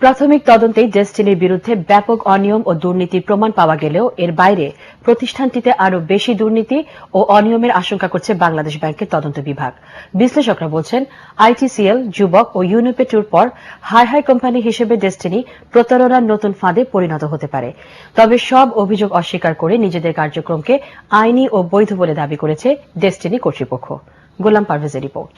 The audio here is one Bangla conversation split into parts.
প্রাথমিক তদন্তে ডেস্টিনির বিরুদ্ধে ব্যাপক অনিয়ম ও দুর্নীতির প্রমাণ পাওয়া গেলেও এর বাইরে প্রতিষ্ঠানটিতে আরও বেশি দুর্নীতি ও অনিয়মের আশঙ্কা করছে বাংলাদেশ ব্যাংকের তদন্ত বিভাগ। বিশ্লেষকরা বলছেন, আইটিসিএল, যুবক ও ইউনিপেটুর পর হাই কোম্পানি হিসেবে ডেস্টিনি প্রতারণার নতুন ফাঁদে পরিণত হতে পারে। তবে সব অভিযোগ অস্বীকার করে নিজেদের কার্যক্রমকে আইনি ও বৈধ বলে দাবি করেছে ডেস্টিনি কর্তৃপক্ষ। গোলাম পারভেজের রিপোর্ট।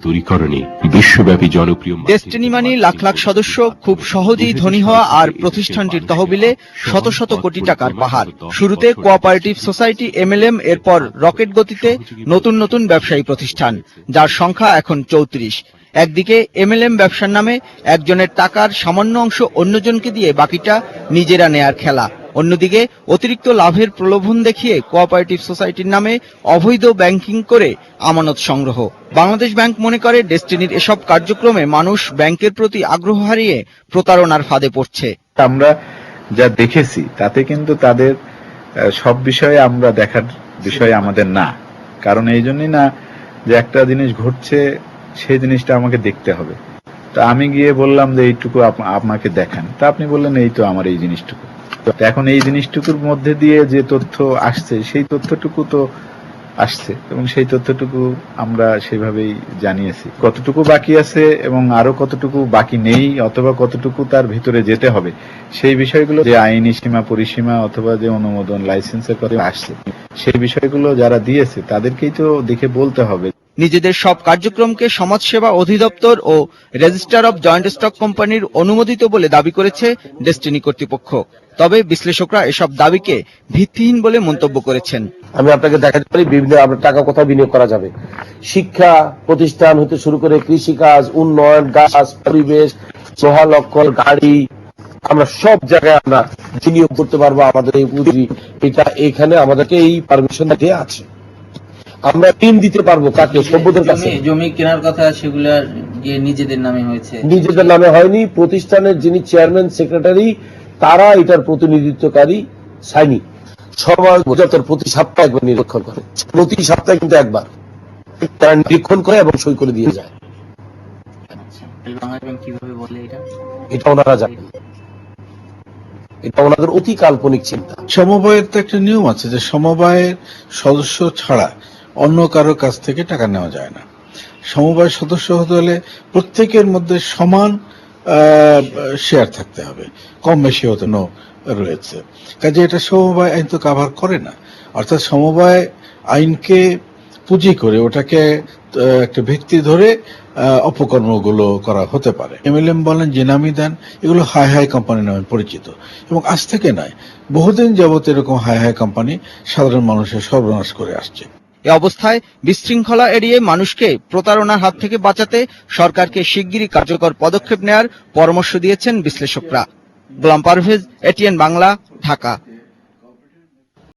দূরীকরণে বিশ্বব্যাপী জনপ্রিয় ডেস্টিনি মানি লাখ লাখ সদস্য, খুব সহজেই ধনী হওয়া আর প্রতিষ্ঠানটির তহবিলে শত শত কোটি টাকার পাহাড়। শুরুতে কোঅপারেটিভ সোসাইটি এমএলএম, এরপর রকেট গতিতে নতুন নতুন ব্যবসায়ী প্রতিষ্ঠান, যার সংখ্যা এখন ৩৪। একদিকে এমএলএম ব্যবসার নামে একজনের টাকার সামান্য অংশ অন্যজনকে দিয়ে বাকিটা নিজেরা নেয়ার খেলা, অন্যদিকে অতিরিক্ত লাভের প্রলোভন দেখিয়ে কোঅপারেটিভ সোসাইটির নামে অবৈধ ব্যাংকিং করে আমানত সংগ্রহ। বাংলাদেশ ব্যাংক মনে করে ডেস্টিনির এসব কার্যক্রমে মানুষ ব্যাংকের প্রতি আগ্রহ হারিয়ে প্রতারণার ফাঁদে পড়ছে। আমরা যা দেখেছি তাতে কিন্তু তাদের সব বিষয়ে আমরা দেখার বিষয় আমাদের না, কারণ এই জন্যই না যে একটা জিনিস ঘটছে সেই জিনিসটা আমাকে দেখতে হবে। তা আমি গিয়ে বললাম যে এইটুকু আপনাকে দেখান, তা আপনি বললেন এই তো আমার এই জিনিসটুকু। এখন এই জিনিসটুকুর মধ্যে দিয়ে যে তথ্য আসছে সেই তথ্যটুকু তো আসছে এবং সেই তথ্যটুকু আমরা সেভাবেই জানিয়েছি। কতটুকু বাকি আছে এবং আরো কতটুকু বাকি নেই অথবা কতটুকু তার ভিতরে যেতে হবে সেই বিষয়গুলো, যে আইনি সীমা পরিসীমা অথবা যে অনুমোদন লাইসেন্সের কথা আসছে সেই বিষয়গুলো যারা দিয়েছে তাদেরকেই তো দেখে বলতে হবে। নিজেদের সব কার্যক্রমকে সমাজসেবা অধিদপ্তর ও রেজিস্ট্রার অব জয়েন্ট স্টক কোম্পানির অনুমোদিত বলে দাবি করেছে ডেস্টিনি কর্তৃপক্ষ। তবে বিশ্লেষকরা এসব দাবিকে ভিত্তিহীন বলে মন্তব্য করেছেন। আমি আপনাকে দেখাতে পারি বিভিন্ন টাকা কোথায় বিনিয়োগ করা যাবে, শিক্ষা প্রতিষ্ঠান হতে শুরু করে কৃষিকাজ, উন্নয়ন, গাছ, পরিবেশ, লোহালক্কর, গাড়ি, আমরা সব জায়গায় আমরা বিনিয়োগ করতে পারবো। আমাদের এই পুঁজি এটা এখানে আমাদেরকে এই পারমিশন দিয়ে আছে। আমরা ঋণ দিতে পারবো কাকে? সভ্যদের কাছে। জমি কেনার কথা সেগুলা নিজেদের নামে হয়েছে, নিজেদের নামে হয়নি। প্রতিষ্ঠানের যিনি চেয়ারম্যান, সেক্রেটারি, তারা এটার প্রতিনিধিত্বকারী সাইনি। সরবরাহ অধিদপ্তর প্রতি সপ্তাহে একবার নিরীক্ষণ করে, প্রতি সপ্তাহে কিন্তু একবার তারা নিরীক্ষণ করে এবং সই করে দিয়ে যায়। এটা ওনারা জানেন, এটা ওনাদের অতি কাল্পনিক চিন্তা। সমবায়ের তো একটা নিয়ম আছে যে সমবায়ের সদস্য ছাড়া অন্য কারো কাছ থেকে টাকা নেওয়া যায় না। সমবায়ের সদস্য হতে হলে প্রত্যেকের মধ্যে সমান শেয়ার থাকতে হবে, কম বেশি হতে রয়েছে। কাজে এটা সমবায় আইন তো কাভার করে না। অর্থাৎ সমবায় আইনকে পুঁজি করে ওটাকে একটা ভিত্তি ধরে অপকর্মগুলো করা হতে পারে। এমএলএম বলেন, জেনামি দেন, এগুলো হাই কোম্পানি নামে পরিচিত এবং আজ থেকে নয়, বহুদিন যাবত এরকম হাই কোম্পানি সাধারণ মানুষের সর্বনাশ করে আসছে। এ অবস্থায় বিশৃঙ্খলা এড়িয়ে মানুষকে প্রতারণার হাত থেকে বাঁচাতে সরকারকে শিগগিরই কার্যকর পদক্ষেপ নেওয়ার পরামর্শ দিয়েছেন বিশ্লেষকরা। গোলাম পারভেজ, এটিএন বাংলা, ঢাকা।